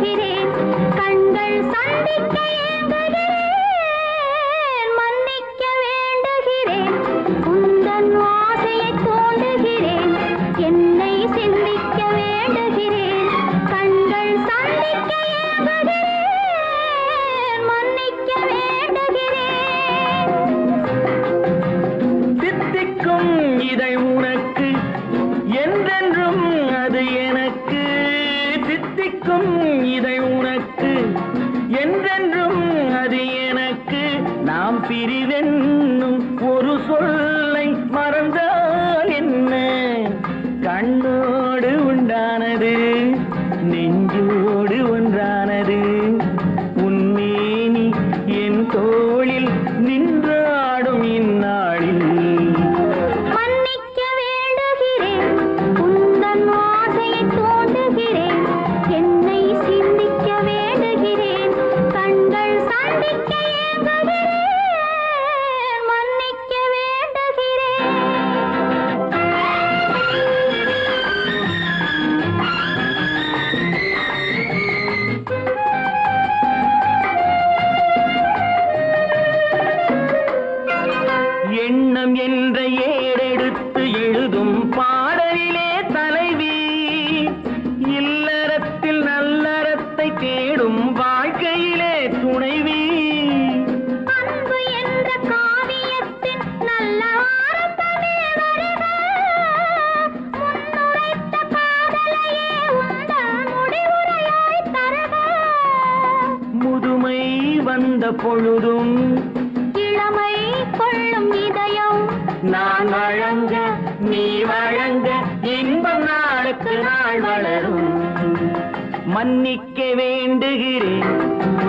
வேண்டுகிறேன் கண்கள் சந்திக்க ஏங்குகிறேன் மன்னிக்க வேண்டுகிறேன் உந்தன் ஆசையை தூண்டுகிறேன் என்னை சிந்திக்க வேண்டுகிறேன் கண்கள் சந்திக்க ஏங்குகிறேன் மன்னிக்க வேண்டுகிறேன் சித்திக்கும் இதை உனக்கு என்றென்றும் அது எனக்கு சித்திக்கும் இதை உனக்கு என்றென்றும் அது எனக்கு நாம் பிரிவென்னும் ஒரு சொல்லை மறந்தால் என்ன கண்ணோடு உண்டானது நெஞ்சோடு ஒன்றானது உன்மேனி என் தோளில் நின்றாடும் இந்நாளில் மன்னிக்க வேண்டுகிறேன் உந்தன் ஆசையை தூண்டுகிறேன் என்னை சிந்திக்க வேண்டுகிறேன் கண்கள் சந்திக்க ஏங்குகிறேன் மன்னிக்க வேண்டுகிறேன் எண்ணம் என்ற ஏடெடுத்து எழுதும் பாடலிலே தலைவி இல்லறத்தில் நல்லறத்தை தேடும் வாழ்க்கையிலே துணைவி அன்பு என்ற காவியத்தின் நல்ல ஆரம்பமே வருக முன்னுரைத்த காதலையே உந்தன் முடிவுரையாய் தருக முதுமை வந்த பொழுதும் இளமை கொள்ளும் இதயம் நான் வழங்க நீ வழங்க இன்பம் நாளுக்கு நாள் வளரும் மன்னிக்க வேண்டுகிறேன்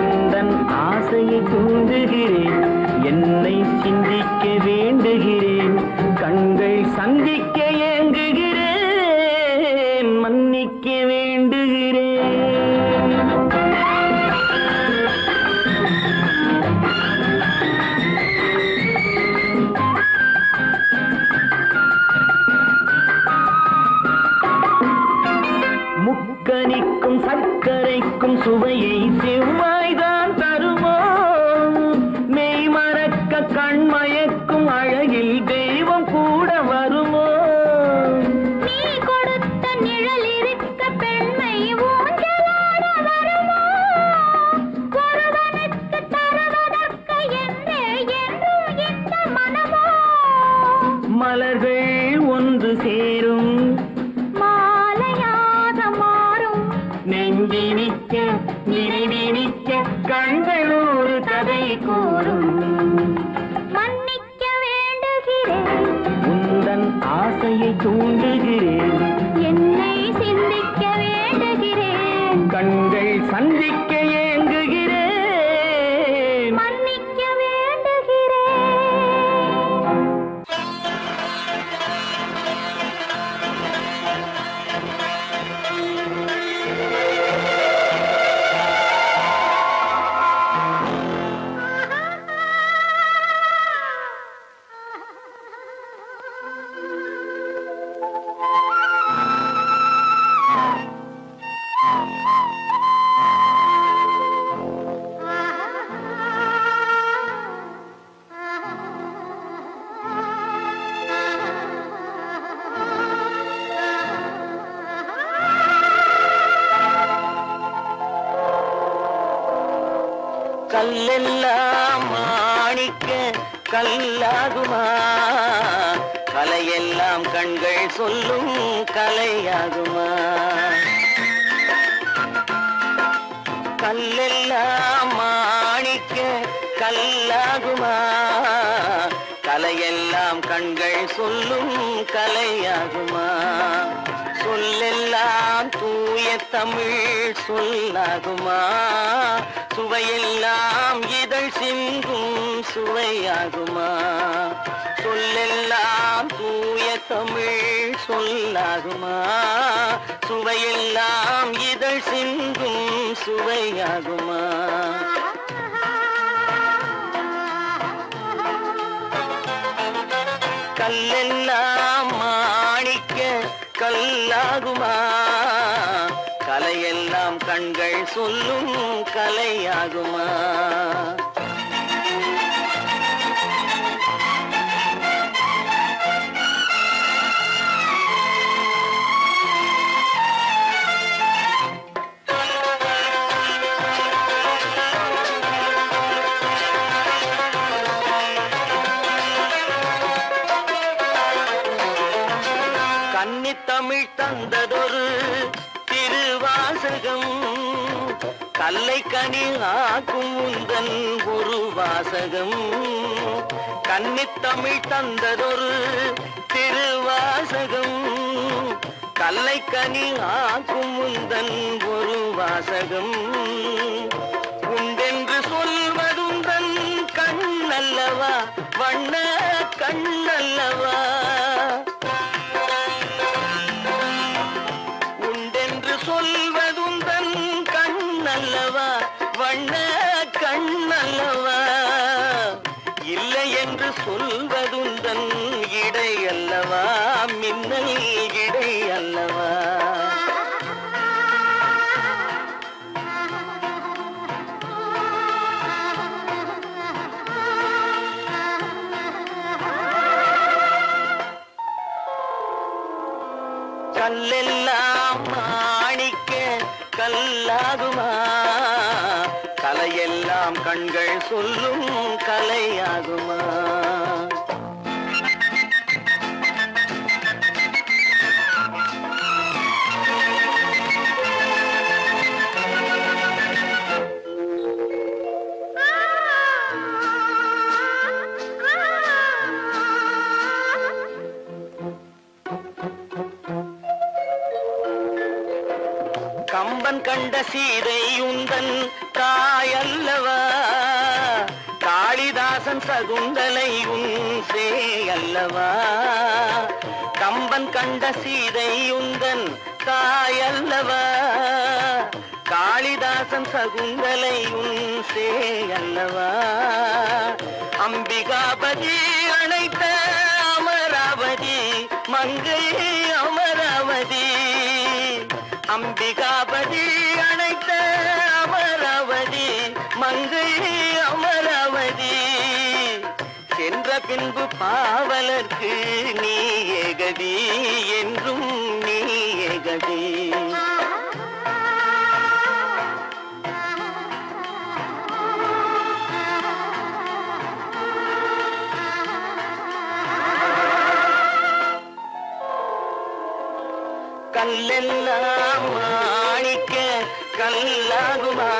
உந்தன் ஆசையை தூண்டுகிறேன் என்னை சிந்திக்க வேண்டுகிறேன் கண்கள் சந்திக்க ஏங்குகிறேன் மன்னிக்க வேண்டுகிறேன் முக்கனிக்கும் சர்க்கரைக்கும் சுவையை செவ்வாய்தான் தருமோ மெய் மறக்க கண்மயக்கும் அழகில் தெய்வம் கூட வருமோ நீ கொடுத்த நிழல் இருக்க பெண்மை ஊஞ்சலாட வருமோ ஒருவனுக்கு தருவதற்கு என்றே என்றும் இந்த மனமோ மலர்கள் ஒன்று சேரும் மாலையாக மாறும் நெஞ்சினிக்க நினைவினிக்க கண்கள் ஒரு கதை கூறும் மன்னிக்க வேண்டுகிறேன் உந்தன் ஆசையை தூண்டுகிறேன் என்னை சிந்திக்க வேண்டுகிறேன் கண்கள் சந்திக்க ஏங்குகிறேன் மன்னிக்க வேண்டுகிறேன் கல்லெல்லாம் மாணிக்க கல்லாகுமா கலையெல்லாம் கண்கள் சொல்லும் கலையாகுமா கல்லெல்லாம் மாணிக்க கல்லாகுமா கலையெல்லாம் கண்கள் சொல்லும் கலையாகுமா சொல்லெல்லாம் தூய தமிழ் சொல்லாகுமா சுவையெல்லாம் இதழ் சிந்தும் சுவையாகுமா சொல்லெல்லாம் தூய தமிழ் சொல்லாகுமா சுவையெல்லாம் இதழ் சிந்தும் சுவையாகுமா கல்லெல்லாம் மாணிக்க கல்லாகுமா கலையெல்லாம் கண்கள் சொல்லும் கலையாகுமா? கன்னித்தமிழ் தந்ததொரு திருவாசகம், கல்லை கனி ஆக்கும் உந்தன் ஒரு வாசகம். கன்னித்தமிழ் தந்ததொரு திருவாசகம், கல்லை கனி ஆக்கும் உந்தன் ஒரு வாசகம். உண்டென்று சொல்வதுந்தன் கண்ணல்லவா, வண்ண கண்ணல்லவா. சொல்வதுந்தன் கண்ணல்லவா, வண்ண கண்ணல்லவா. இல்லை என்று சொல்வதுந்தன் இடை அல்லவா, மின்னல் இடை அல்லவா. கல்லெல்லாம் மாணிக்க கல்லாகுமா, கலையெல்லாம் கண்கள் சொல்லும் கலையாகுமா? கம்பன் கண்ட சீதை உந்தன் தாயல்லவா, காளிதாசன் சகுந்தலை உன் சேயல்லவா. கம்பன் கண்ட சீதை உந்தன் தாயல்லவா, காளிதாசன் சகுந்தலை உன் சேயல்லவா. அம்பிகாபதி அழைத்த அமராவதி மங்கை அமராவதி. அம்பிகாபதி அழைத்த அமராவதி மங்கை அமராவதி. சென்ற பின்பு பாவலர்க்கு நீ ஏகதி, என்றும் நீ ஏகதி. கல்லெல்லாம் மாணிக்க கல்லாகுமா,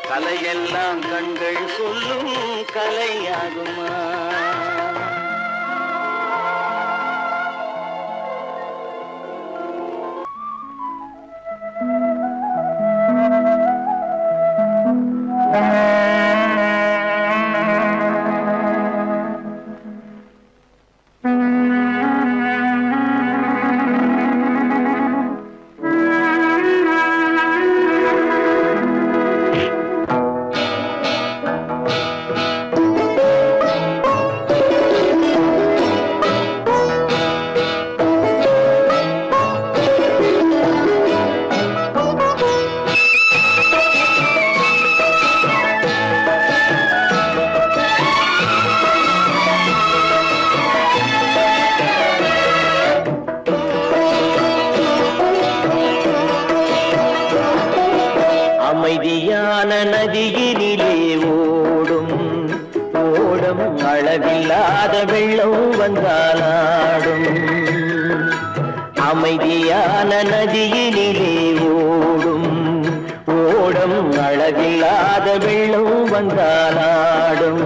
கலையெல்லாம் கண்கள் சொல்லும் கலையாகுமா? அமைதியான நதியினிலே ஓடும் ஓடம், அளவில்லாத வெள்ளம் வந்தாலாடும். அமைதியான நதியினிலே ஓடும் ஓடம், அளவில்லாத வெள்ளம் வந்தாலாடும்.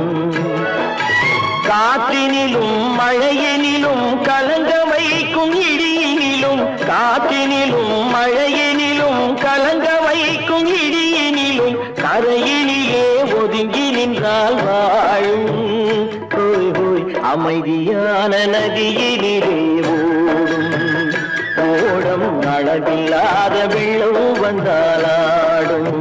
காற்றினிலும் மழையினிலும் கலங்க வைக்கும் இடியினிலும், காற்றினிலும் மழையினிலும் கலங்க வைக்கும் இடியினிலும், கரையினிலே ஒதுங்கி நின்றால் வாழும். ஹோய் ஹோய் அமைதியான நதியினிலே ஓடும் ஓடம், அளவில்லாத வெள்ளம் வந்தாலாடும்.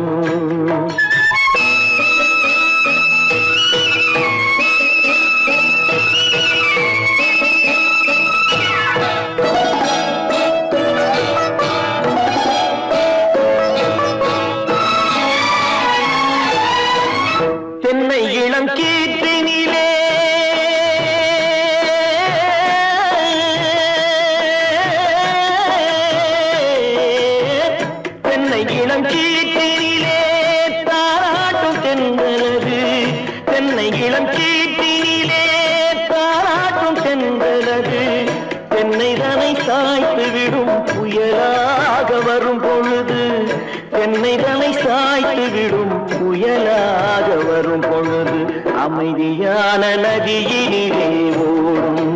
தென்னைதனை சாய்த்து விடும் புயலாக வரும் பொழுது அமைதியான நதியினிலே ஓடும்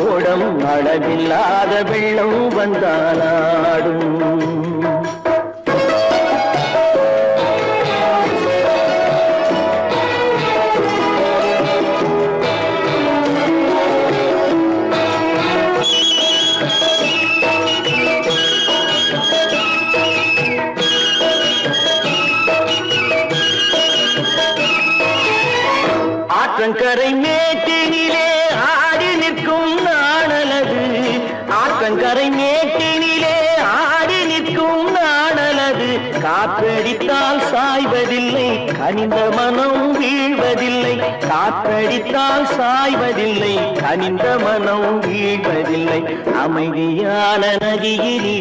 ஓடம் அளவில்லாத வெள்ளம் வந்தாலாடும். ஆற்றங்கரை மேட்டினிலே ஆடி நிற்கும் நாணலது ஆற்றங்கரை மேட்டினிலே ஆடி நிற்கும் நாணலது காற்றடித்தால் சாய்வதில்லை கனிந்த மனம் வீழ்வதில்லை காற்றடித்தால் சாய்வதில்லை கனிந்த மனம் வீழ்வதில்லை அமைதியான நதியிலே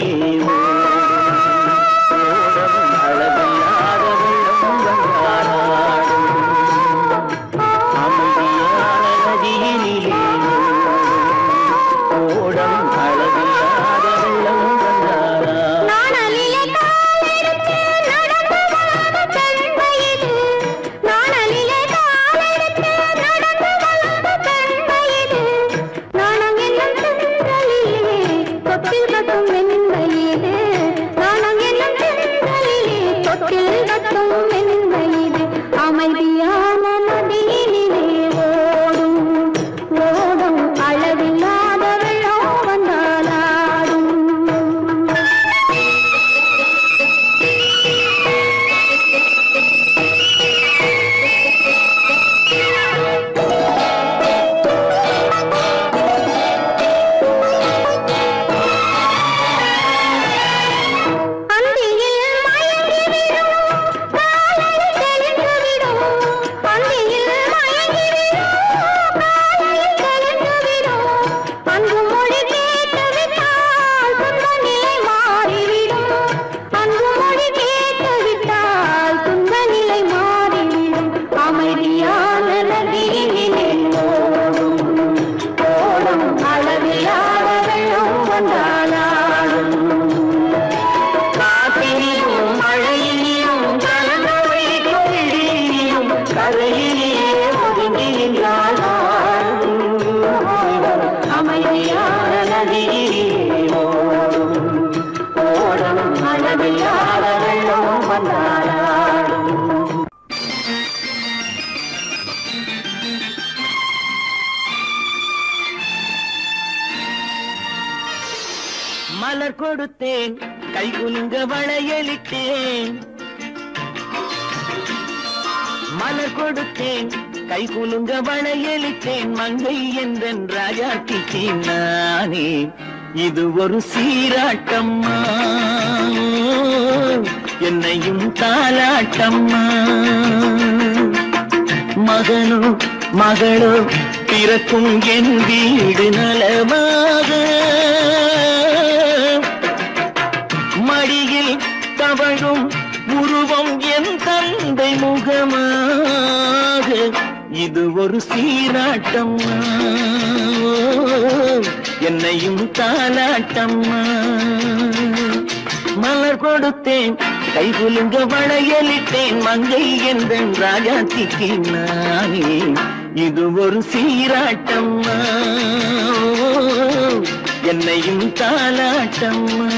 அமைதியான நதியினிலே ஓடும் ஓடும் அளவில்லாத வெள்ளம் வந்தாலாடும். மலர் கொடுத்தேன் கைகுலுங்க வளையலிட்டேன் மலர் கொடுத்தேன் கைகுலுங்க வளையலிட்டேன் மங்கை என்றன் ராஜாத்திக்கு நானே இது ஒரு சீராட்டம்மா என்னையும் தாலாட்டம்மா மகனோ மகளோ பிறக்கும் என் வீடு நலமாக மடியில் தவழும் உருவம் என் தந்தை முகமாக இது ஒரு சீராட்டம்மா என்னையும் தாலாட்டம்மா மலர் கொடுத்தேன் கைகுலுங்க வளையலிட்டேன் மங்கை என்றன் ராஜாத்திக்கு நானே இது ஒரு சீராட்டம்மா என்னையும் தாலாட்டம்மா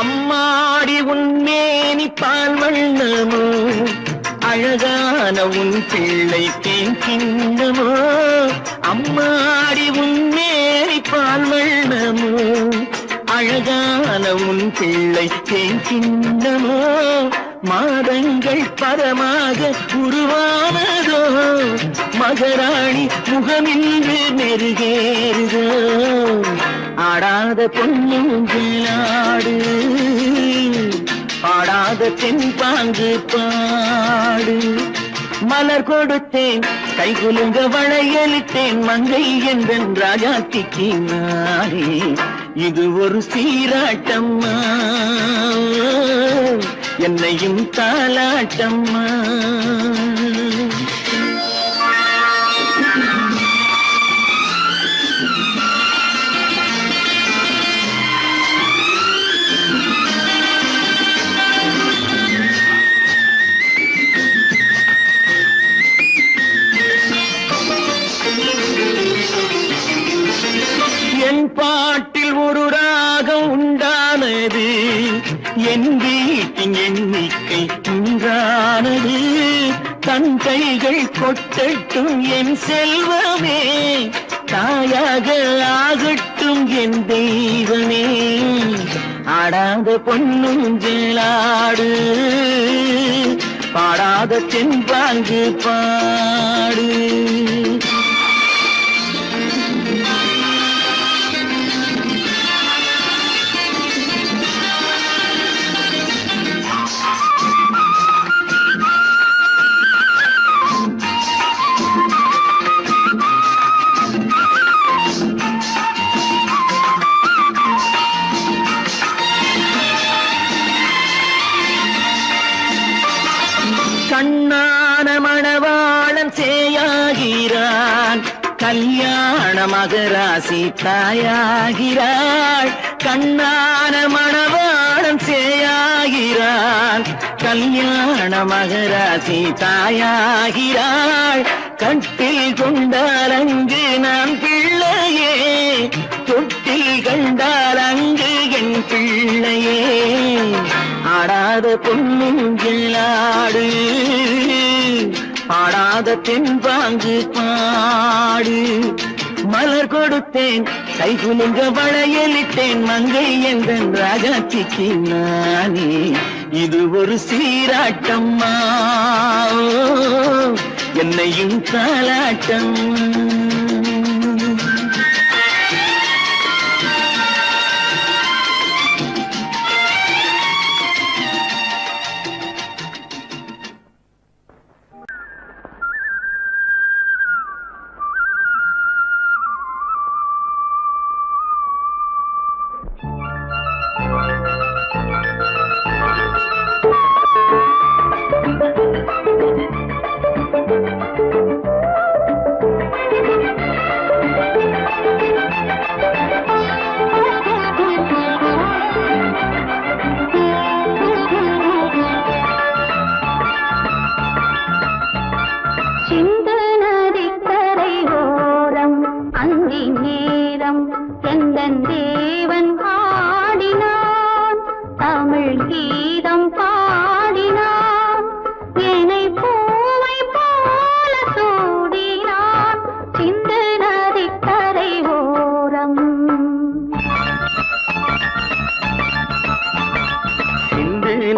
அம்மாடி உன்மேனி பால் வண்ணமோ அழகான உன் பிள்ளை தேன் கிண்ணமோ அம்மாடி உன்மேனி பால் வண்ணமோ அழகான உன் பிள்ளை தேன் கிண்ணமோ மாதங்கள் பரமாக உருவானதோ மகராணி முகமின்று நெருகேறுதோ ஆடாத பொன்னூஞ்சலாடு பாடாத தென்பாங்கு பாடு மலர் கொடுத்தேன் கைகுலுங்க வளையலிட்டேன் மங்கை என்றன் ராஜாத்திக்கு நானே இது ஒரு சீராட்டம்மா என்னையும் தாலாட்டம்மா. என் பாட்டில் ஒரு ராகம் உண்டானது, என் வீட்டின் எண்ணிக்கை உண்டானது. தன் கைகள் கொட்டட்டும் என் செல்வமே, தாயாக ஆகட்டும் என் தெய்வமே. ஆடாத பொன்னுஞ்சலாடு, பாடாத தென்பாங்கு பாடு. கண்ணான மணவாளன் சேயாகிறான், கல்யாண மகராசி தாயாகிறாள். கண்ணான மணவாளன் சேயாகிறான், கல்யாண மகராசி தாயாகிறாள். கட்டில் கொண்டால் அங்கு நான் பிள்ளையே, தொட்டில் கண்டால் அங்கு என் பிள்ளையே. ஆடாத பொன்னுஞ்சலாடு, பாடாத தென்பாங்கு பாடு. மலர் கொடுத்தேன் கைகுலுங்க வளையலிட்டேன், மங்கை எந்தன் ராஜாச்சிக்கு நானே. இது ஒரு சீராட்டம்மா என்னையும் தாலாட்டம்.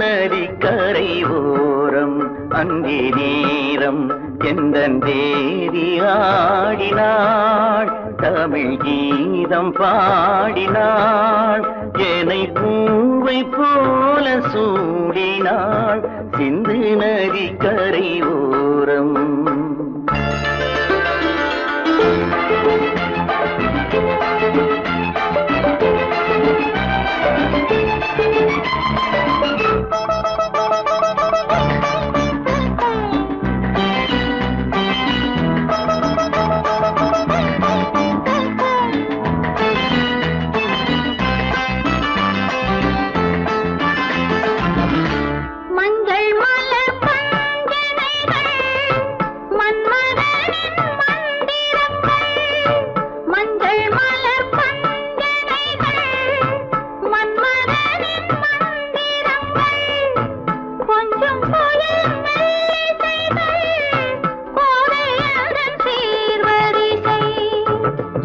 நதிக்கரை ஓரம் அங்கே நேரம் எந்தன் தேவி ஆடினாள், தமிழ் கீதம் பாடினாள். என்னை பூவை போல சூடினாள் சிந்து நதிக்கரை ஓரம்.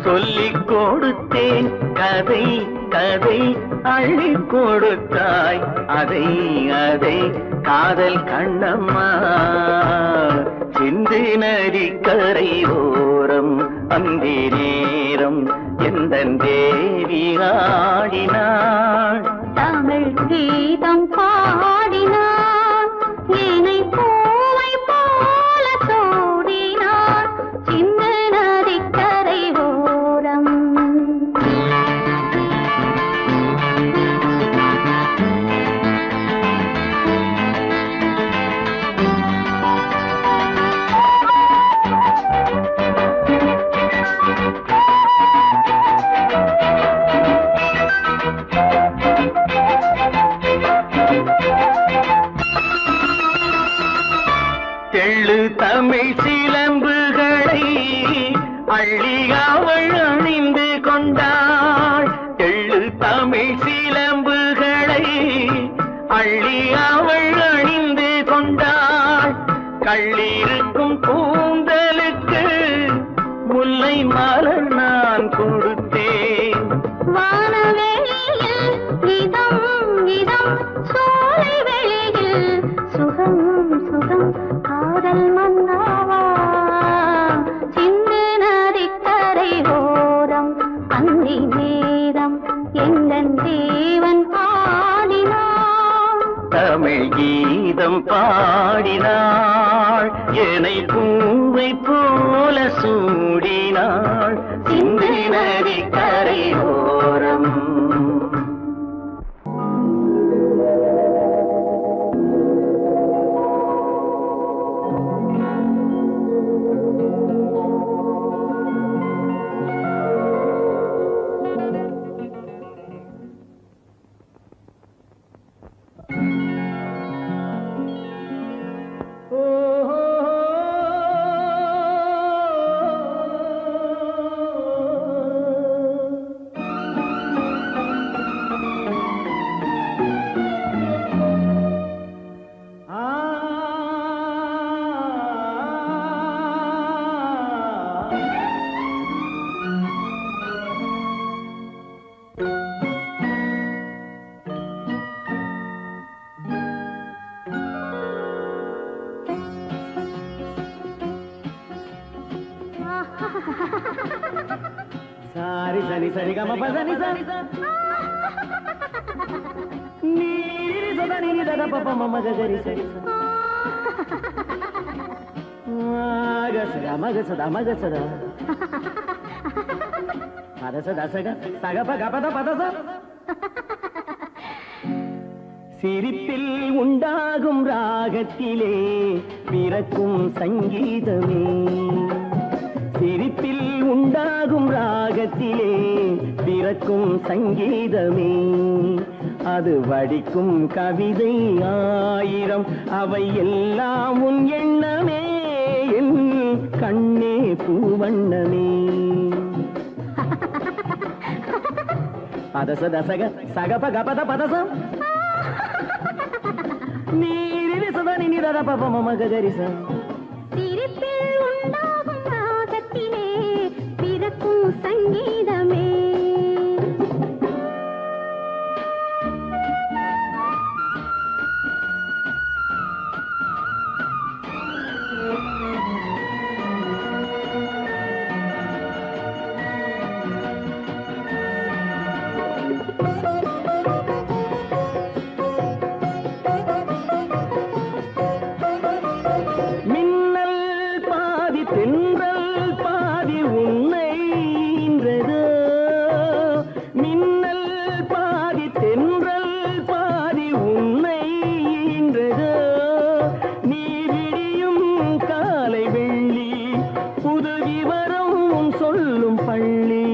சொல்லிக் கொடுத்தேன் கதை கதை அள்ளி கொடுத்தாய் அதை அதை காதல் கண்ணம்மா. சிந்து நதிக்கரை ஓரம் அந்தி நேரம் எந்தன் தேவி ஆடினாள், தமிழ் கீதம் பாடினாள். என்னை பூவை போல சூடினாள் சிந்து நதிக்கரை ஓரம். சிலம்புகளை அள்ளி அவள் அணிந்து கொண்டாள். கள்ளிருக்கும் கூந்தலுக்கு முல்லை மலர் நான் கொடுத்தேன். வானவெளியில் இதம் இதம், சோலை வெளியில் சுகம் சுகம், காதல் மன்னாவா சிந்து நதிக்கரை ஓரம் அந்தி நேரம் எங்கள் தேவன் பாடினான். தமிழ் கீதம் பாடினாள், என்னை பூவை போல சூடினாள் சிந்து நதி கரையோரம். సారి సని సరి గమ పదని సని నీరి సదని ని దద పప మమ గరి సరి మగ సద పద సద సగ సగ పగ పద పద స. சிரிப்பில் உண்டாகும் ராகத்திலே பிறக்கும் சங்கீதமே, சிரிப்பில் உண்டாகும் ராகத்திலே பிறக்கும் சங்கீதமே, அது வடிக்கும் கவிதை ஆயிரம், அவை எல்லாம் உன் எண்ணமே, என் கண்ணே பூவண்ணமே. பதச தசக சகப கபத பதசம் நீரி சதனி நிரத பப மம கரிச. சிரிப்பில் உண்டாகும் ராகத்திலே பிறக்கும் சங்கீதமே. தென்றல் பாதி உன்னை ஈன்றதோ, மின்னல் பாதி தென்றல் பாதி உன்னை ஈன்றதோ, நீ விடியும் காலை வெள்ளி புது விவரம் சொல்லும் பள்ளி,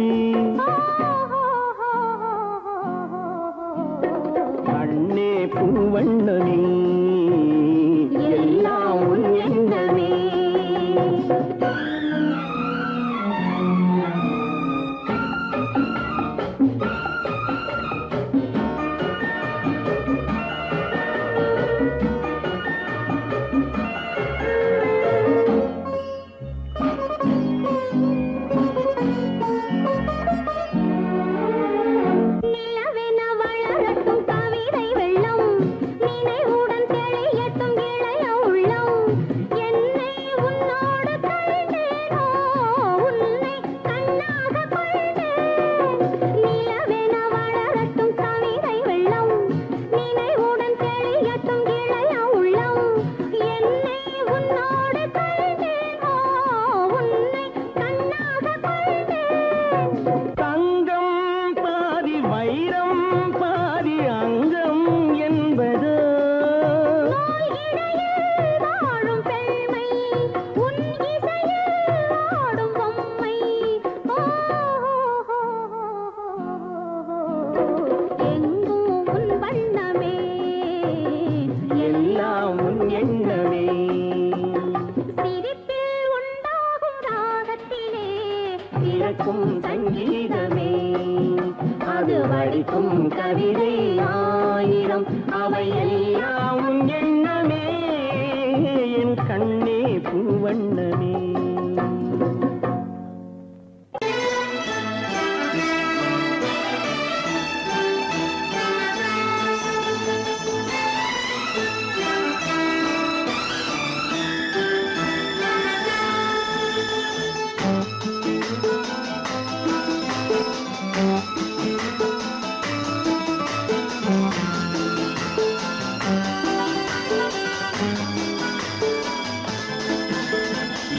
கண்ணே பூவண்ணமே எல்லாம் உன் எண்ணமே. நிலவென வளரட்டும் கவிதை வெள்ளம், நினைவுடன் ஆயிரம் அவை எல்லாம் உன் எண்ணமே என் கண்ணே பூவண்ணமே.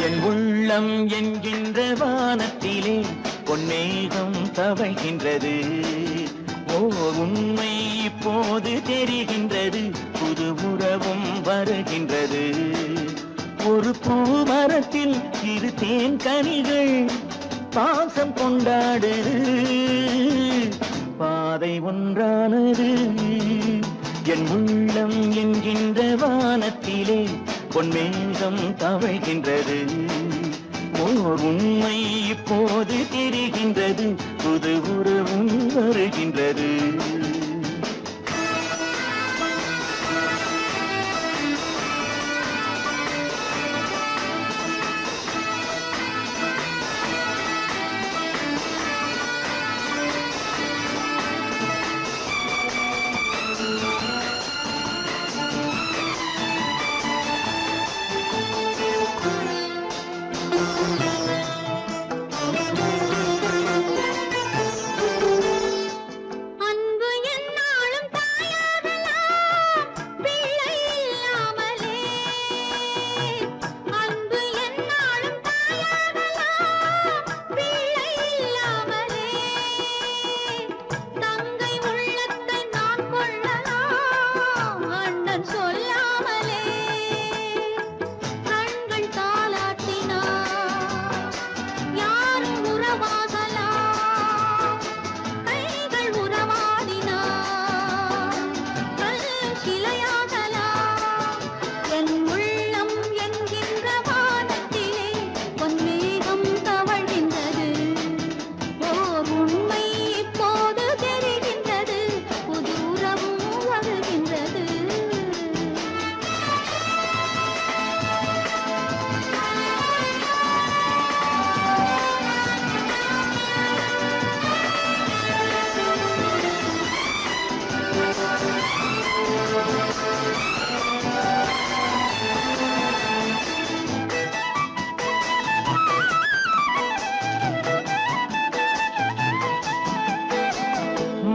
என் உள்ளம் என்கின்ற வானத்திலே பொன்னேகம் தவழ்கின்றது. ஓர் உண்மை இப்போது தெரிகின்றது, புது உறவும் வருகின்றது. ஒரு பூமரத்தில் இரு தேன் கனிகள் பாசம் கொண்டாடுது, பாதை ஒன்றானது. என் உள்ளம் என்கின்ற வானத்திலே பொன்மேகம் தவழ்கின்றது. ஓர் உண்மை இப்போது தெரிகின்றது, புது உறவும் வருகின்றது. அன்பு என்னாலும் தாயாகலாம் பிள்ளை இல்லாமலே. அன்பு என்னாலும் தாயாகலாம் பிள்ளை இல்லாமலே. தங்கை உள்ளத்தை நான் கொள்ளலாம் அண்ணன் சொல்லாமலே. கண்கள் தாலாட்டினார் யாரும் உறவாகலாம், கைகள் உறவாடினார் கல்லும் சிலையாகலாம். என் உள்ளம் என்கின்ற வானத்திலே பொன்மேகம் தவழ்கின்றது. ஓர் உண்மை இப்போது தெரிகின்றது, புது உறவும் வருகின்றது.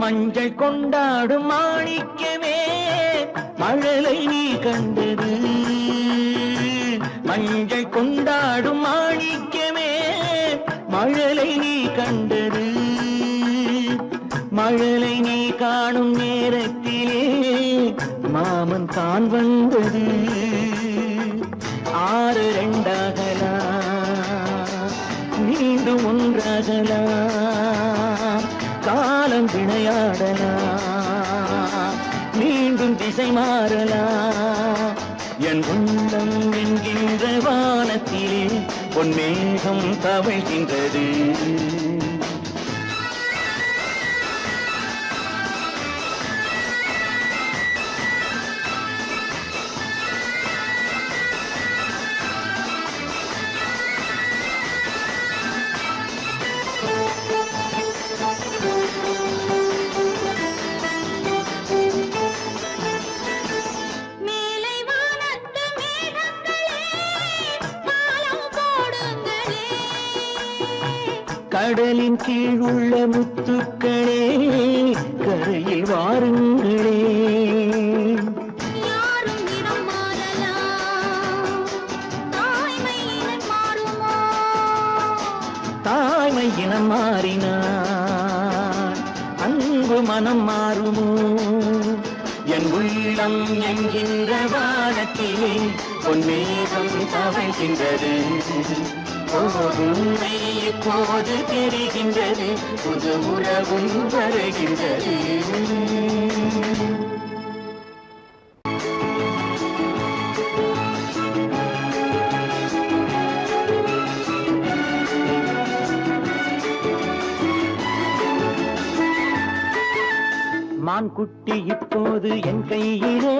மஞ்சள் கொண்டாடும் மாணிக்கமே மழலை நீ கண்டது. மஞ்சள் கொண்டாடும் மாணிக்கமே மழலை நீ கண்டது. மழலை நீ காணும் நேரத்திலே மாமன் தான் வந்தது. 6 2ஆகலாம், மீண்டும் ஒன்றாகலாம். காலம் விளையாடலாம், மீண்டும் திசை மாறலாம். என் உள்ளம் என்கின்ற வானத்திலே பொன்மேகம் தவழ்கின்றது. மேலை வானத்து மேகங்களே காலம் போடுங்களே. கடலின் கீழ் உள்ள முத்துக்களே கரையில் வாருங்களே. யாரும் இனம் மாறலாம், தாய்மை இனம் மாறுமோ. தாய்மை இனம் மாறினார் அன்பு மனம் மாறுமோ. என் உள்ளம் என்கின்ற வானத்திலே பொன்மேகம் தவழ்கின்றது. உண்மை இப்போது தெரிகின்றது, புது உறவும் வருகின்றது. மான் குட்டி இப்போது என் கையிலே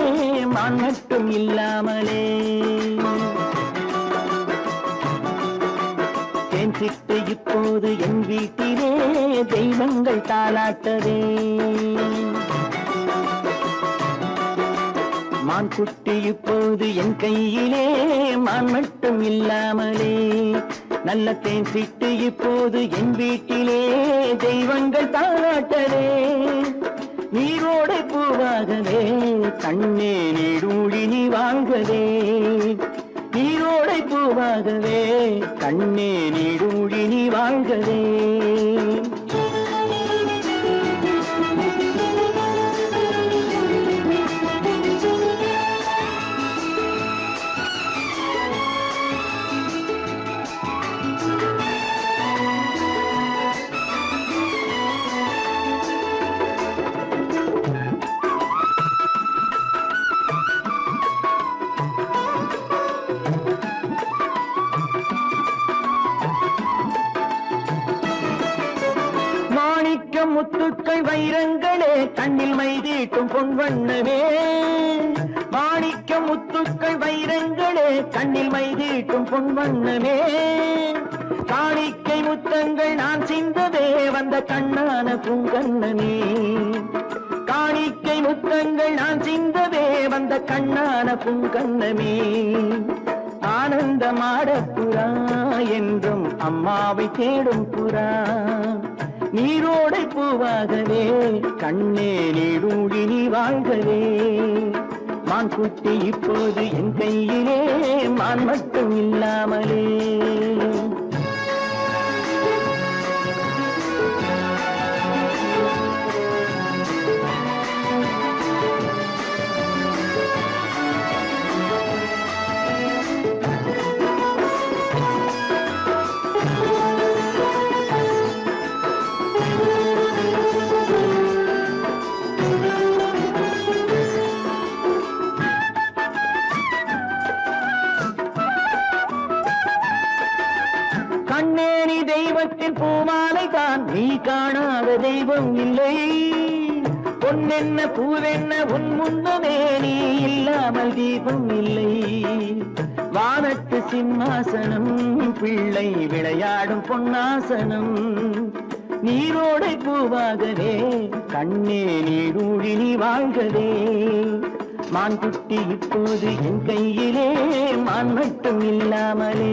மான் மட்டும் இல்லாமலே தேன் சிட்டு இப்போது என் வீட்டிலே தெய்வங்கள் தாலாட்டதே மான் குட்டி இப்போது என் கையிலே மான் மட்டும் இல்லாமலே நல்ல தேன் சிட்டு இப்போது என் வீட்டிலே தெய்வங்கள் தாலாட்டதே நீரோடை பூவாகவே கண்ணே நீடூழி நீ வாழ்கவே நீரோடை பூவாகவே கண்ணே நீடூழி நீ வாழ்கவே முத்துக்கள் வைரங்களே கண்ணில் மைதீட்டும் பொன்வண்ணமே மாணிக்க முத்துக்கள் வைரங்களே கண்ணில் மைதீட்டும் பொன்வண்ணமே காணிக்கை முத்தங்கள் நான் சிந்தவே வந்த கண்ணான பூங்கண்ணனே காணிக்கை முத்தங்கள் நான் சிந்தவே வந்த கண்ணான பூங்கண்ணமே ஆனந்த மாடப்புறா என்றும் அம்மாவை தேடும் புறா நீரோடை பூவாகவே கண்ணே நீடூழி நீ வாழ்கவே மான் குட்டி இப்போது என் கையிலே மான் மட்டும் இல்லாமலே கண்ணேனி தெய்வத்தின் பூமாலை தான் நீ காணாத தெய்வம் இல்லை பொன்னென்ன பூவென்ன உன் முன்னமே நீ இல்லாமல் தீபம் இல்லை வானத்து சிம்மாசனம் பிள்ளை விளையாடும் பொன்னாசனம் நீரோடை பூவாகவே கண்ணே நீடூழி நீ வாழ்கவே மான் குட்டி இப்போது என் கையிலே மான் மட்டும் இல்லாமலே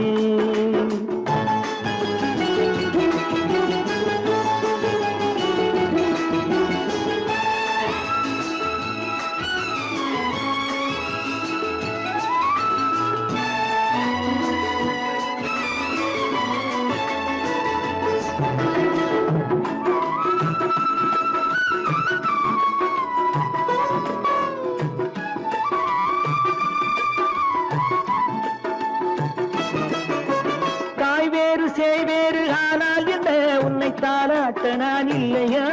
வேறு ஆனால் என்ன உன்னை தாராட்ட நான் இல்லையா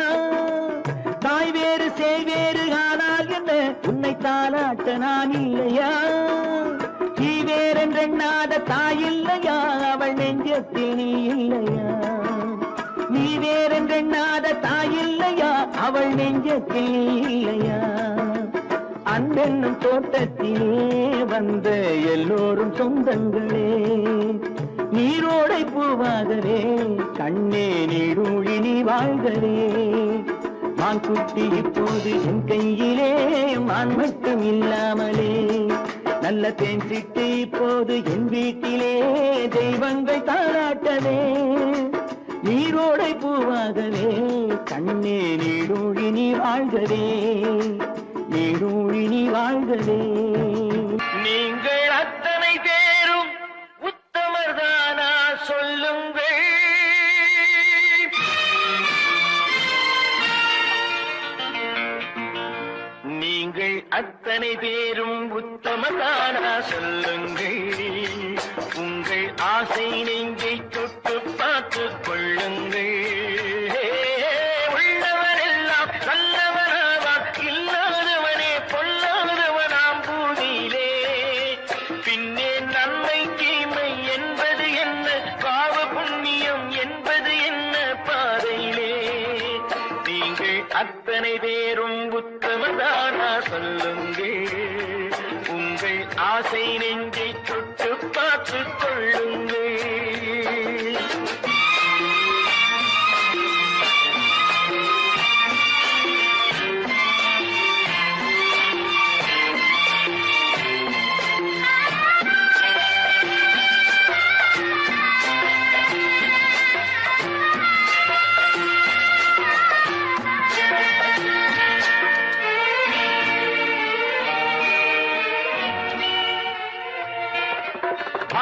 தாய் வேறு வேறு ஆனால் என்ன உன்னை தாராட்ட நான் இல்லையா நீ வேறென்றெண்ணாத தாய் இல்லையா அவள் நெஞ்சத்தில் நீ இல்லையா நீ வேறென்றெண்ணாத தாய் இல்லையா அவள் நெஞ்சத்தில் நீ இல்லையா அன்பென்னும் தோட்டத்திலே வந்த எல்லோரும் சொந்தங்களே நீரோடை பூவாகவே கண்ணே நீடூழி நீ வாழ்கவே மான் குட்டி இப்போது என் கையிலே மான் மட்டும் இல்லாமலே நல்ல தேன் சிட்டு இப்போது என் வீட்டிலே தெய்வங்கள் தாராட்டவே நீரோடை பூவாகவே கண்ணே நீடூழி நீ வாழ்கவே நீடூழி நீ வாழ்கவே நீங்கள் அத்தனை பேரும் உத்தமர்தானா சொல்லுங்கள் நீங்கள் அத்தனை பேரும் உத்தமர்தானா சொல்லுங்கள் உங்கள் ஆசை நெஞ்சை தொட்டு பார்த்துக் கொள்ளுங்கள் உள்ளவரெல்லாம் நல்லவனாவான் இல்லாதவனே பொல்லாதவனாம் பூதியிலே பின்னே நன்மை தீமை என்பது என்ன பாவ புண்ணியம் என்பது என்ன பாதையிலே நீங்கள் அத்தனை பேரும் உத்தமதானா சொல்லுங்கள், உங்கள் ஆசை நெஞ்சை தொட்டு பார்த்துக் கொள்ளுங்கள்.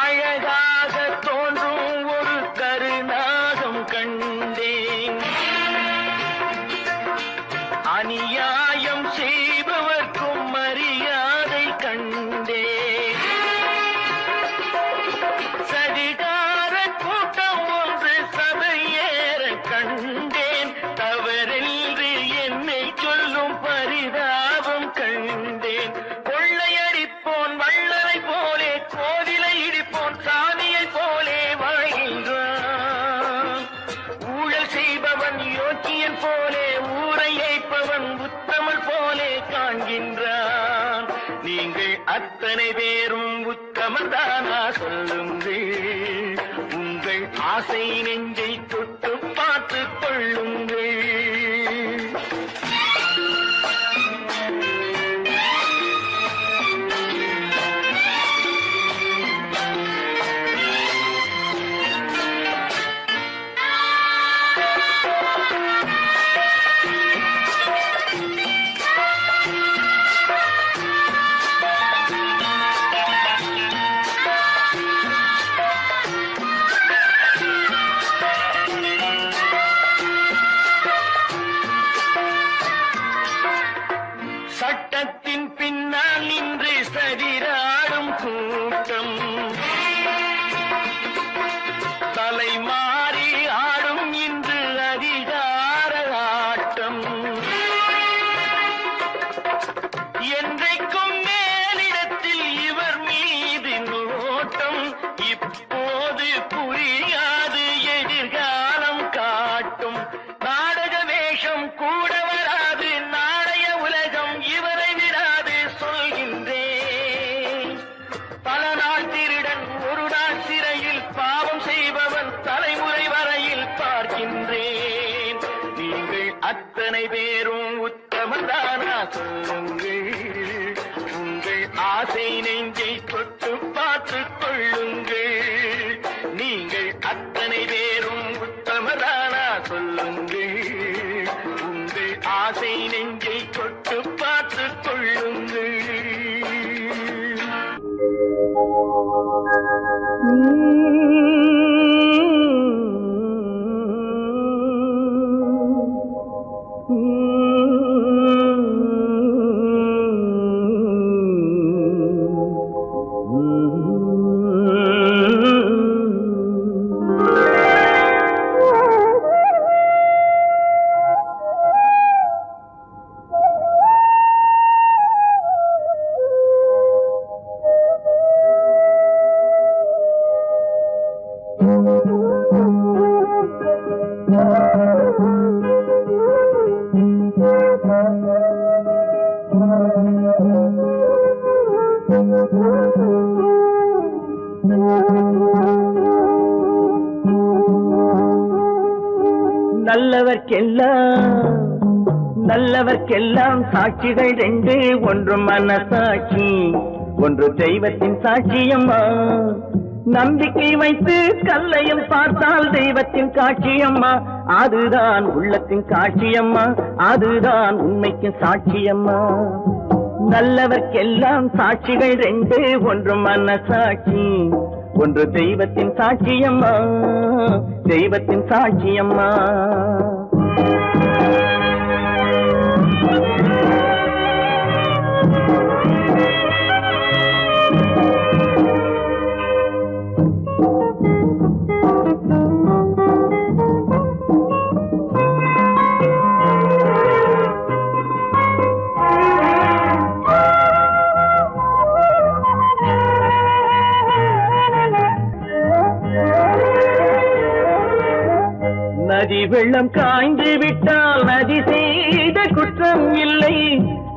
அழகாக தோன்றும் ஒரு கருநாகம் கண்டேன், அநியாயம் செய்பவர்க்கும் மரியாதை கண்டேன். சதிகார கூட்டம் ஒன்று சபையேற கண்டேன், தவறென்று என்னை சொல்லும் பரிதாபம் கண்டேன். கொள்ளையடிப்போன் வள்ளலை போலே, கோவிலை இடிப்போன் சாமியை போலே வாழ்கின்றான். ஊழல் செய்பவன் யோக்கியன் போலே, ஊரை ஏய்ப்பவன் உத்தமன் போலே காண்கின்றான். நீங்கள் அத்தனை பேரும் உத்தமதானா சொல்லுங்கள், உங்கள் ஆசை நெஞ்சை தொட்டு பார்த்துக் கொள்ளுங்கள். சட்டத்தின் பின்னால் நின்று சதிராடும் கூட்டம், தலைமாறி ஆடும் இன்று அதிகார ஆட்டம். என்றைக்கும் மேலிடத்தில் இவர் மீது நோட்டம், இப்போது புரியாது எதிர்காலம் காட்டும். நாடக வேஷம் கூட வராது, நாளைய உலகம் இவரை விடாது சொல்கின்றேன். பல நாள் திருடன் ஒரு நாள் சிறையில், பாவம் செய்பவன் தலைமுறை வரையில் பார்க்கின்றேன். நீங்கள் அத்தனை பேரும் உத்தமதானா சொல்லுங்கள், உங்கள் ஆசை நெஞ்சை தொட்டு பார்த்துக் கொள்ளுங்கள். நீங்கள் அத்தனை பேரும் உத்தமதானா சொல்லுங்கள், உங்கள் ஆசை நெஞ்சை தொட்டு பார்த்துக் கொள்ளுங்கள். நல்லவர்க்கெல்லாம் சாட்சிகள் ரெண்டு, ஒன்று மனசாட்சி, ஒன்று தெய்வத்தின் சாட்சியம்மா. நம்பிக்கை வைத்து கல்லையும் பார்த்தால் தெய்வத்தின் காட்சியம்மா, அதுதான் உள்ளத்தின் காட்சியம்மா, அதுதான் உண்மைக்கு சாட்சியம்மா. நல்லவர்க்கெல்லாம் சாட்சிகள் ரெண்டு, ஒன்று மனசாட்சி, ஒன்று தெய்வத்தின் சாட்சியம்மா, தெய்வத்தின் சாட்சியம்மா. நதி வெள்ளம் காய்ந்து விட்டால் நதி செய்த குற்றம் இல்லை,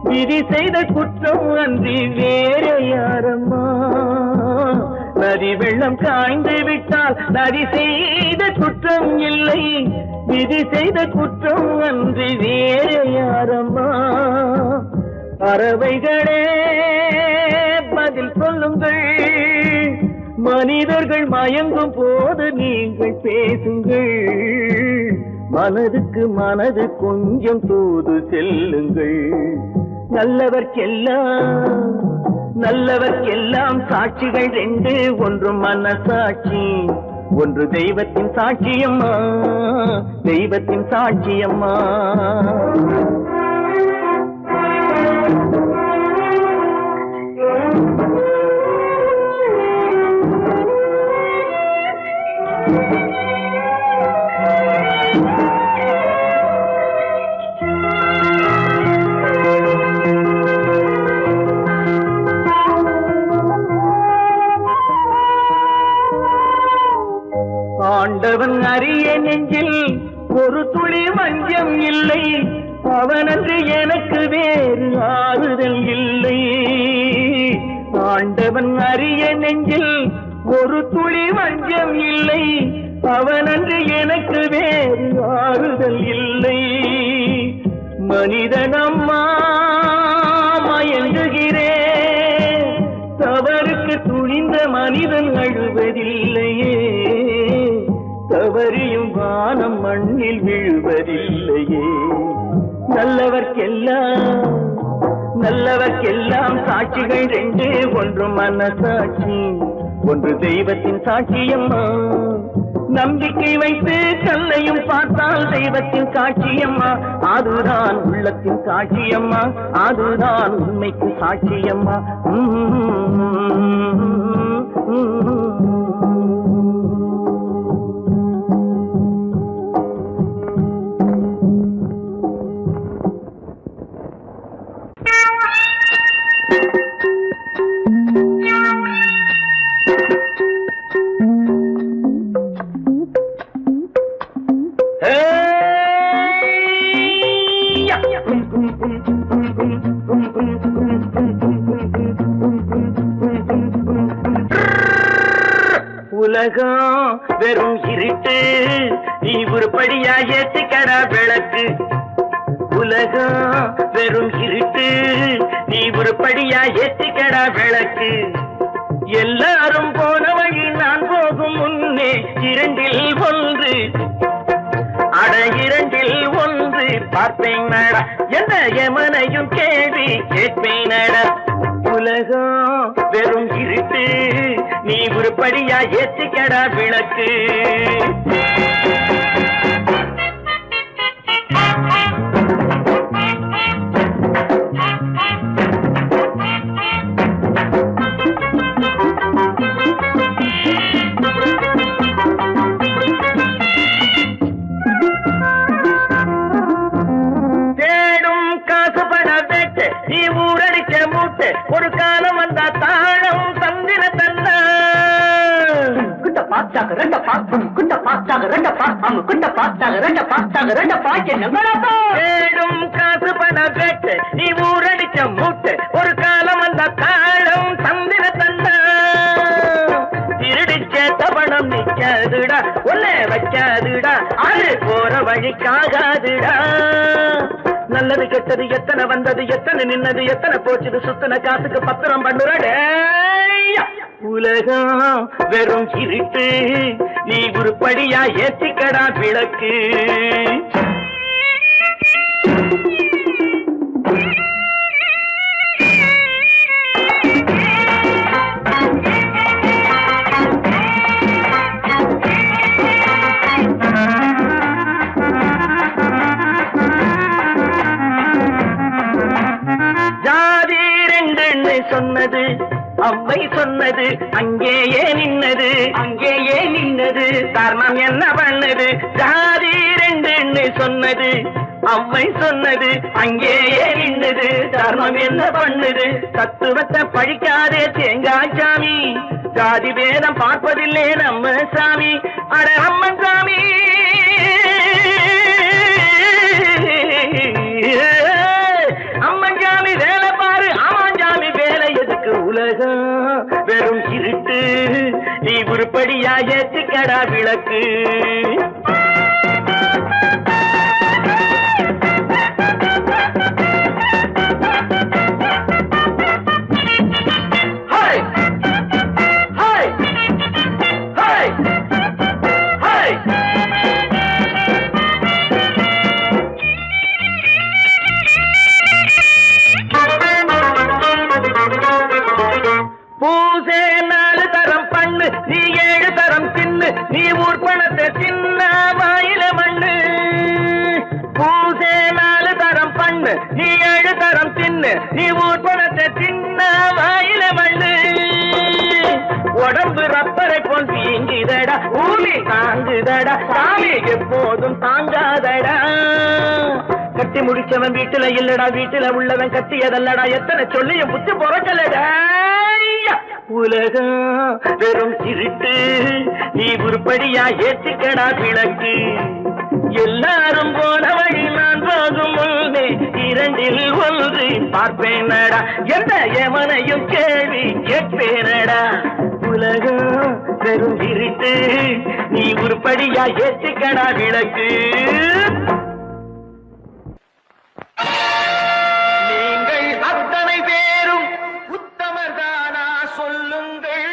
விதி செய்த குற்றம் அன்றி வேற யாரம்மா நதி வெள்ளம் காய்ந்து விட்டால் நதி செய்த குற்றம் இல்லை விதி செய்த குற்றம் அன்றி வேற யாரம்மா பறவைகளே பதில் சொல்லுங்கள் மனிதர்கள் மயங்கும் போது நீங்கள் பேசுங்கள் மனதுக்கு மனது கொஞ்சம் தூது செல்லுங்கள் நல்லவர்க்கெல்லாம் சாட்சிகள் ரெண்டு ஒன்று மனசாட்சி ஒன்று தெய்வத்தின் சாட்சியம்மா தெய்வத்தின் சாட்சியம்மா ஆண்டவன் அறிய நெஞ்சில் ஒரு துளி வஞ்சம் இல்லை அவனன்று எனக்கு வேறு ஆறுதல் இல்லை ஆண்டவன் அறிய நெஞ்சில் ஒரு துளி வஞ்சம் இல்லை அவனன்று எனக்கு வேறு ஆறுதல் இல்லை மனிதனம்மா மயங்குகிறேன் தவறுக்கு துணிந்த மனிதன் அழுவதில்லையே தவறியும் வானம் மண்ணில் விழுவதில்லையே நல்லவர்க்கெல்லாம் சாட்சிகள் ரெண்டு ஒன்று மனசாட்சி ஒன்று தெய்வத்தின் சாட்சியம்மா நம்பிக்கை வைத்து கல்லையும் பார்த்தால் தெய்வத்தின் சாட்சியம்மா அதுதான் உள்ளத்தின் சாட்சியம்மா அதுதான் உண்மைக்கு சாட்சியம்மா உலகம் வெறும் இருட்டு நீ உருப்படியா ஏத்திக்கடா விளக்கு உலகம் வெறும் இருட்டு நீ உருப்படியா ஏத்திக்கடா விளக்கு எல்லாரும் போன வழி நான் போகும் முன்னே இரண்டில் ஒன்று அட இரண்டில் ஒன்று பார்ப்பேன் நட எந்த எமனையும் கேள்வி கேட்பேன் நட உலகம் வெறும் இருட்டு நீ உருப்படியா ஏத்திக்கடா விளக்கு ஒரு காலம் வந்தா தாழம் தந்திர தந்தா குட்ட பாச்சாக ரெண்ட பாக்கும் குட்ட பாச்சாக ரெண்ட பாக்கும் குட்ட பாச்சாக ரெண்ட பாச்சாக ரெண்ட பாக்க தேடும் காசு பண பேட்டு நீ ஊரடிச்ச மூட்டு ஒரு காலம் வந்தா தாழம் தந்திர தந்தா திருடிச்ச தபணம் நிக்காதுடா ஒன்னே வைக்காதுடா அது போற வழிக்காகாதுடா நல்லது கெட்டது எத்தனை வந்தது எத்தனை நின்னது எத்தனை போச்சுது சுத்தன காசுக்கு பத்திரம் பண்ணுறடே உலகம் வெறும் இருட்டு நீ உருப்படியா ஏத்திக்கடா விளக்கு சொன்னது அவ்வை சொன்னது அங்கேயே நின்னது தர்மம் என்ன பண்ணது ஜாதி ரெண்டு சொன்னது அவ்வை சொன்னது அங்கேயே நின்னது தர்மம் என்ன பண்ணுது தத்துவத்தை பழிக்காதே தேங்காய் சாமி ஜாதி பேதம் பார்ப்பதில்லை நம்ம சாமி அட அம்மன் சாமி அம்மன் சாமி நீ உருப்படியா ஏத்திக்கடா விளக்கு. பூசே 4 தரம் பண்ணு, நீ 7 தரம் தின்னு, நீ ஊர்பணத்தை தின்ன வாயில மண்ணு. பூசே 4 தரம் பண்ணு, நீ 7 தரம் தின்னு, நீ ஊர்பணத்தை தின்ன வாயில மண்ணு. உடம்பு ரப்பரை போல் வீங்குதடா, ஊமி தாங்குதடா, சாமி எப்போதும் தாங்காதடா. கட்டி முடிச்சவன் வீட்டுல இல்லடா, வீட்டுல உள்ளவன் கட்டியதல்லடா, எத்தனை சொல்லியும் புத்தி பொறக்கலடா. உலகம் வெறும் திருட்டு, நீ உருப்படியா ஏத்திக்கடா விளக்கு. எல்லாரும் போன வழி நான் போகும் முன்னே 2ல் 1 பார்ப்பேனடா, எந்த எவனையும் கேள்வி கேட்பேனடா. உலகம் வெறும் திருட்டு, நீ உருப்படியா ஏத்திக்கடா விளக்கு. நீங்கள் அத்தனை பேரும் உத்தமர்தானா சொல்லுங்கள்.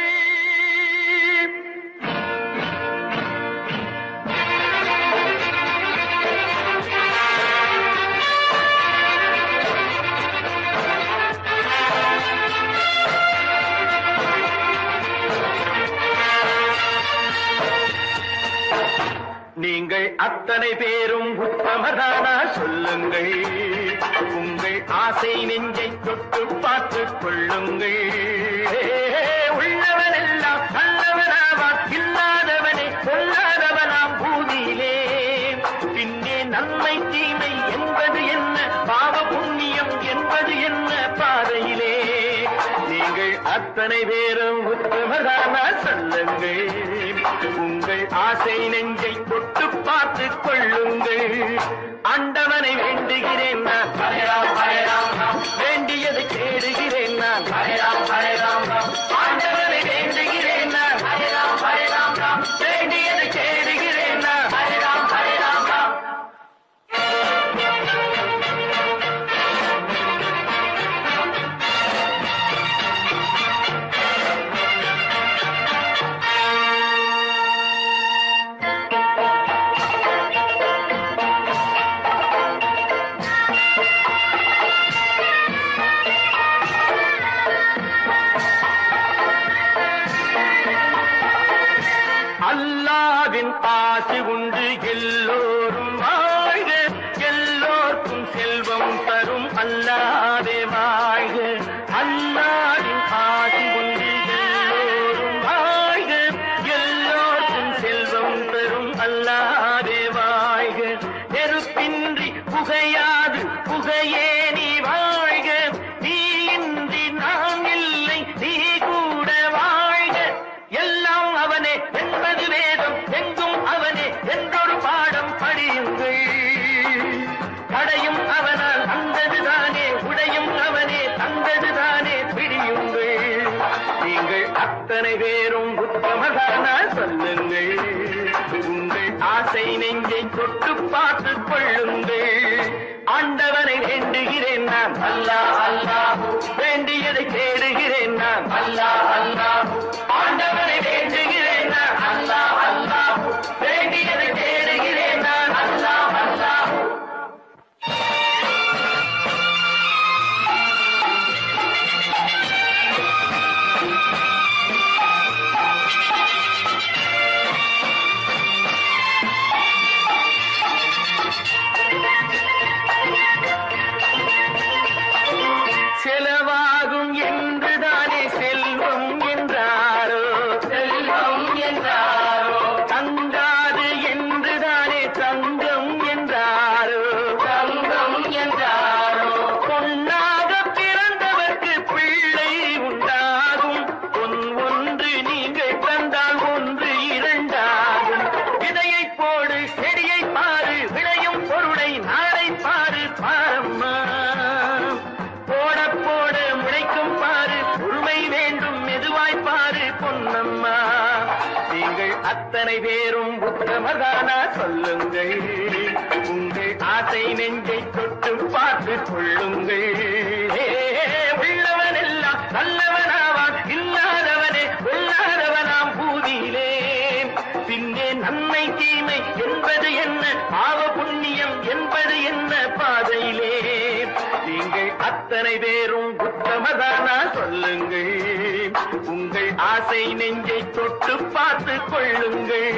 நீங்கள் அத்தனை பேரும் உத்தமதானா சொல்லுங்கள். உங்கள் ஆசை நெஞ்சை தொட்டு பார்த்துக் கொள்ளுங்கள். உள்ளவனெல்லாம் நல்லவனாவான், இல்லாதவனே கொல்லாதவனாம் பூமியிலே. பின்னே நன்மை தீமை என்பது என்ன, பாவ புண்ணியம் என்பது என்ன பாதையிலே. நீங்கள் அத்தனை பேரும் உத்தமதானா சொல்லுங்கள். உங்கள் ஆசை நெஞ்சை தொட்டு பார்த்துக் கொள்ளுங்கள். ஆண்டவனை வேண்டுகிறேன் நான், வேண்டியது கேடுகிறேன் நான். ஆண்டவனை வேண்டுகிறேன் நான், வேண்டியது கேடுகிறேன் நான். அல்லாவின் ஆசி உண்டு எல்லோரும் வாழ்க, எல்லோருக்கும் செல்வம் தரும் அல்லாவே வாழ்க. அல்லாவின் ஆசி உண்டு எல்லோரும் வாழ்க, எல்லோருக்கும் செல்வம் தரும் அல்லாவே வாழ்க. நெருப்பின்றி புகையாது புகையே நீ வாழ்க, நீ இன்றி நான் இல்லை நீ கூட வாழ்க. எல்லாம் அவனே என்பது வேதம், எங்கும் அவனே என்றொரு பாடம் படியுங்கள். கடையும் அவனால் அந்ததுதானே, உடையும் அவனே தந்ததுதானே பிடியுங்கள். நீங்கள் அத்தனை பேரும் உத்தமதானா சொல்லுங்கள். உங்கள் ஆசை நெஞ்சை தொட்டு பார்த்துக் கொள்ளுங்கள். ஆண்டவனை வேண்டுகிறேன் நான், அல்லாஹ் அல்லாஹ், வேண்டியதை கேடுகிறேன் நான், அல்லாஹ் அல்லாஹ். ஆண்டவனை வேண்டுகிறேன் நான், அல்லாஹ் அல்லாஹ், வேண்டியதை கேடுகிறேன் நான், அல்லாஹ் அல்லாஹ். அத்தனை பேரும் உத்தமதானா சொல்லுங்கள், உங்கள் ஆசை நெஞ்சை தொட்டு பார்த்து கொள்ளுங்கள். உள்ளவன் எல்லாம் நல்லவனாவான், இல்லாதவனே கொல்லாதவனாம் பூதியிலே. பின்னே நன்மை தீமை என்பது என்ன, பாவ புண்ணியம் என்பது என்ன பாதையிலே. நீங்கள் அத்தனை பேரும் உத்தமதானா சொல்லுங்கள், உங்கள் ஆசை நெஞ்சை தொட்டு பார்த்து கொள்ளுங்கள்.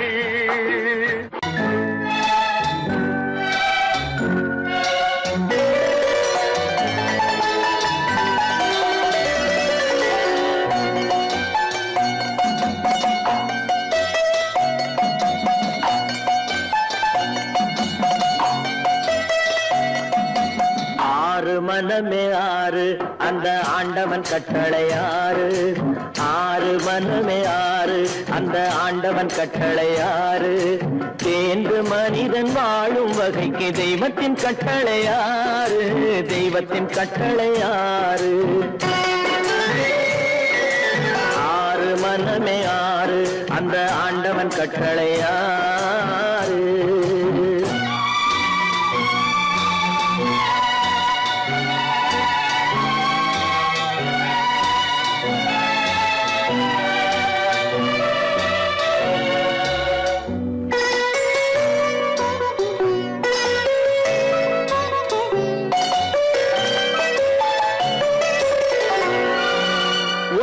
மனமே ஆறு அந்த ஆண்டவன் கட்டளை ஆறு, ஆறு மனமே ஆறு அந்த ஆண்டவன் கட்டளை ஆறு. தேர்ந்து மனிதன் வாழும் வகைக்கு தெய்வத்தின் கட்டளை ஆறு, தெய்வத்தின் கட்டளை ஆறு. ஆறு மனமே ஆறு அந்த ஆண்டவன் கட்டளை ஆறு.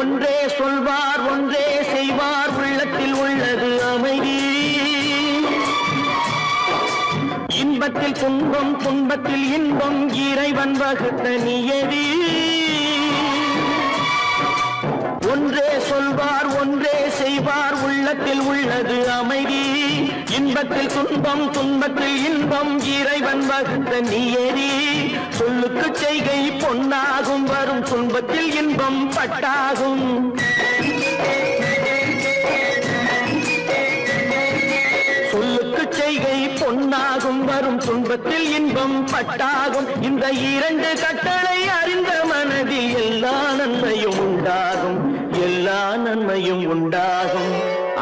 ஒன்றே சொல்வார் ஒன்றே செய்வார், உள்ளத்தில் உள்ளது அமைதி. இன்பத்தில் துன்பம் துன்பத்தில் இன்பம், இறைவன் வகுத்த நியதி. ஒன்றே சொல்வார் ஒன்றே செய்வார், உள்ளத்தில் உள்ளது அமைதி. இன்பத்தில் துன்பம் துன்பத்தில் இன்பம், இறைவன் வகுத்த நியதி. சொல்லுக்கு செய்கை பொன்னாகும், வரும் துன்பத்தில் இன்பம் பட்டாகும். சொல்லுக்கு செய்கை பொன்னாகும், வரும் துன்பத்தில் இன்பம் பட்டாகும். இந்த இரண்டு கட்டளை அறிந்த மனதில் எல்லா நன்மையும் உண்டாகும், எல்லா நன்மையும் உண்டாகும்.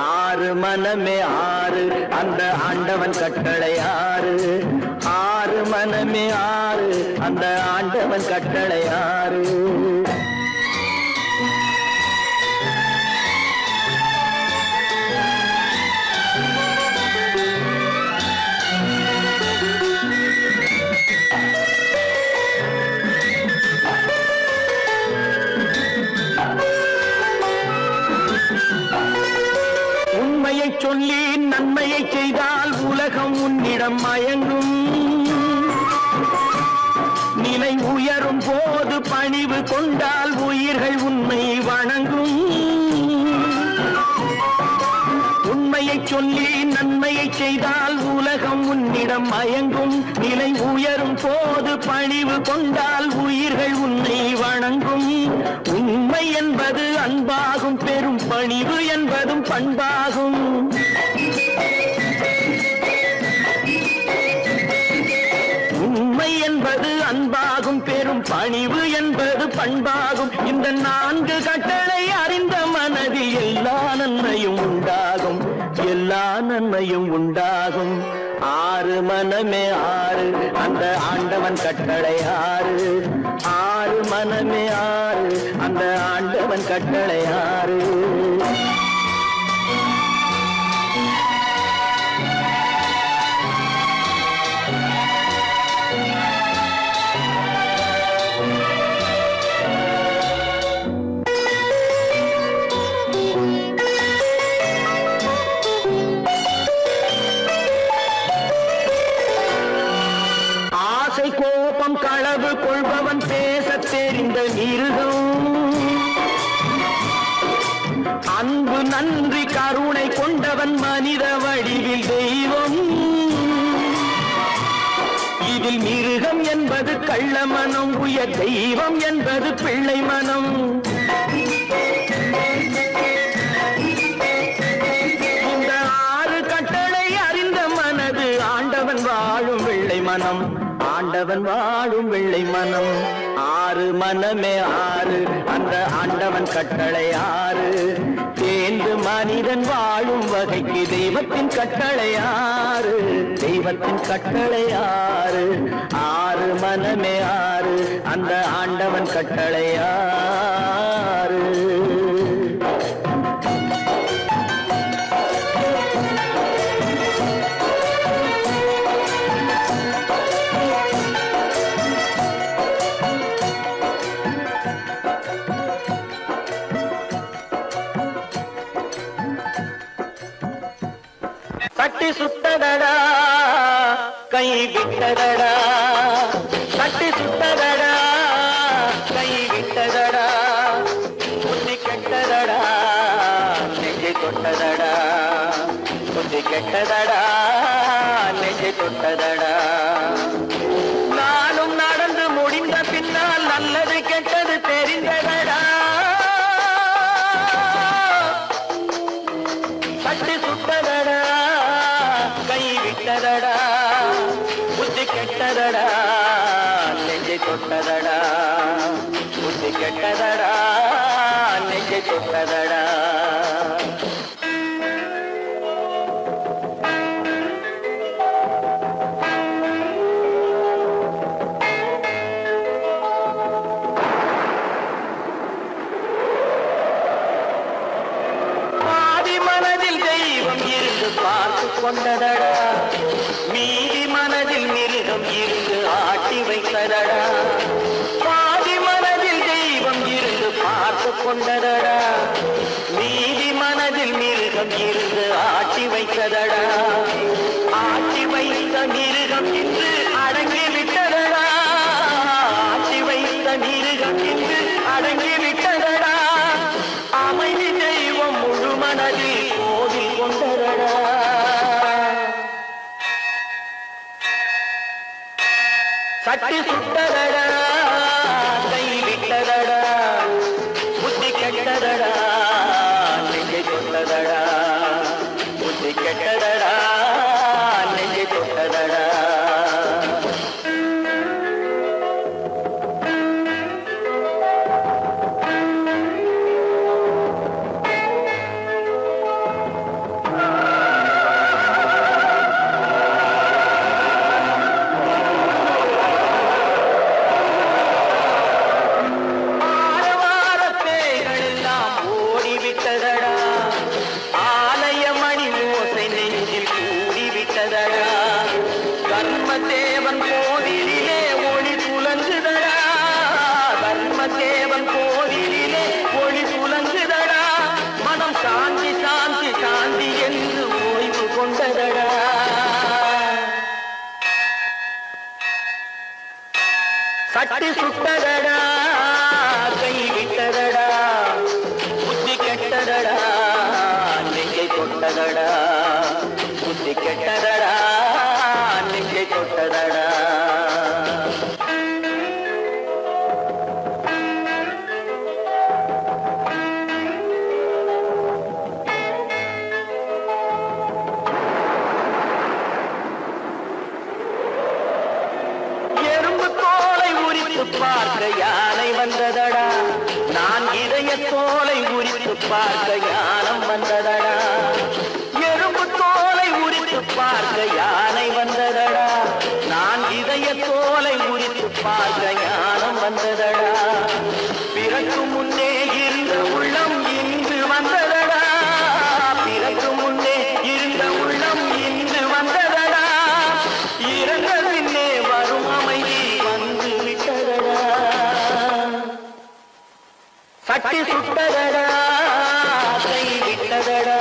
ஆறு மனமே ஆறு அந்த ஆண்டவன் கட்டளை ஆறு, ஆறு மனமே ஆறு அந்த ஆண்டவன் கட்டளை ஆறு. உண்மையை சொல்லி நன்மையை செய்தால் உலகம் உன்னிடம் மயங்கும். நிலை உயரும் போது பணிவு கொண்டால் உயிர்கள் உன்னை வணங்கும். உண்மையை சொல்லி நன்மையை செய்தால் உலகம் உன்னிடம் மயங்கும். நிலை உயரும் போது பணிவு கொண்டால் உயிர்கள் உன்னை வணங்கும். உண்மை என்பது அன்பாகும், பெரும் பணிவு என்பதும் பண்பாகும். உண்மை என்பது அன்பாகும், பெரும் பணிவு என்பது பண்பாகும். இந்த நான்கு கட்டளை அறிந்த மனதில் எல்லா நன்மையும் உண்டாகும், எல்லா நன்மையும் உண்டாகும். ஆறு மனமே ஆறு அந்த ஆண்டவன் கட்டளை ஆறு, ஆறு மனமே ஆறு அந்த ஆண்டவன் கட்டளை ஆறு. கோபம் களவு கொள்பவன் பேசத் தெரிந்த மிருகம். அன்பு நன்றி கருணை கொண்டவன் மனித வடிவில் தெய்வம். இதில் மிருகம் என்பது கள்ள மனம், உயர் தெய்வம் என்பது பிள்ளை மனம். இந்த ஆறு கட்டளை அறிந்த மனது ஆண்டவன் வாழும் வெள்ளை மனம், ஆண்டவன் வாழும் வெள்ளை மனம். ஆறு மனமே ஆறு அந்த ஆண்டவன் கட்டளை ஆறு. தேர்ந்து மனிதன் வாழும் வகைக்கு தெய்வத்தின் கட்டளையாறு, தெய்வத்தின் கட்டளையாறு. ஆறு மனமே ஆறு, அந்த ஆண்டவன் கட்டளையாறு. தட்டி சுட்டதடா கை விட்டதடா, தட்டி சுட்டதடா கை விட்டதடா, புத்தி கெட்டதடா நெஞ்சை தொட்டதடா, புத்தி கெட்டதடா நெஞ்சை தொட்டதடா. நானும் நடந்து முடிந்த பின்னால் நல்லது கெட்டது தெரிந்ததடா. தட்டி சுட்டதடா கை விட்டதடா, புத்தி கெட்டதடா நெஞ்சை தொட்டதடா, புத்தி கெட்டதடா நெஞ்சை தொட்டதடா. பார்த்து கொண்டதடா, மீதி மனதில் மிருகம் இருந்து ஆட்டி வைத்ததடா. பாதி மனதில் தெய்வம் இருந்து பார்த்து கொண்டதடா, மீதி மனதில் மிருகம் இருந்து ஆட்டி வைத்ததடா. ஆட்டி வைத்த மிருகம் இன்று அடங்கி விட்டதடா, ஆட்டி வைத்த மிருகம் இன்று அடங்கி விட்டதடா. அமைதி தெய்வம் முழு மனதில் கோவில் கொண்டதடா. தட்டி சுட்டதடா கை விட்டதடா, புத்தி கெட்டதடா நெஞ்சை தொட்டதடா, புத்தி கெட்டதடா நெஞ்சை தொட்டதடா. தர்மதேவன் கோவிலிலே ஒளி புலங்குதடா, தர்மதேவன் கோவிலிலே ஒளி புலங்குதடா. மனம் சாந்தி சாந்தி சாந்தி என்று ஓய்வு கொண்டதடா. தட்டி சுட்டதடா கை விட்டதடா, புத்தி கெட்டதடா நெஞ்சை தொட்டதடா, புத்தி கெட்டதடா நெஞ்சை தொட்டதடா. எறும்பு தோலை உரித்து பார்க்க யானை வந்ததடா, நான் இதய தோலை உரித்து பார்க்க ஞானம் வந்ததடா. எறும்பு தோலை உரித்து பார்க்க யானை வந்ததடா, நான் இதய தோலை உரித்து பார்க்க ஞானம் வந்ததடா. பிறக்கு முன்னே இருந்த உள்ளம் இன்று வந்ததடா, பிறக்கு முன்னே இருந்த உள்ளம் இன்று வந்ததடா. இறந்த பின்னே வரும் அமைதி வந்து விட்டதடா. தட்டி சுட்டதடா கை விட்டதடா,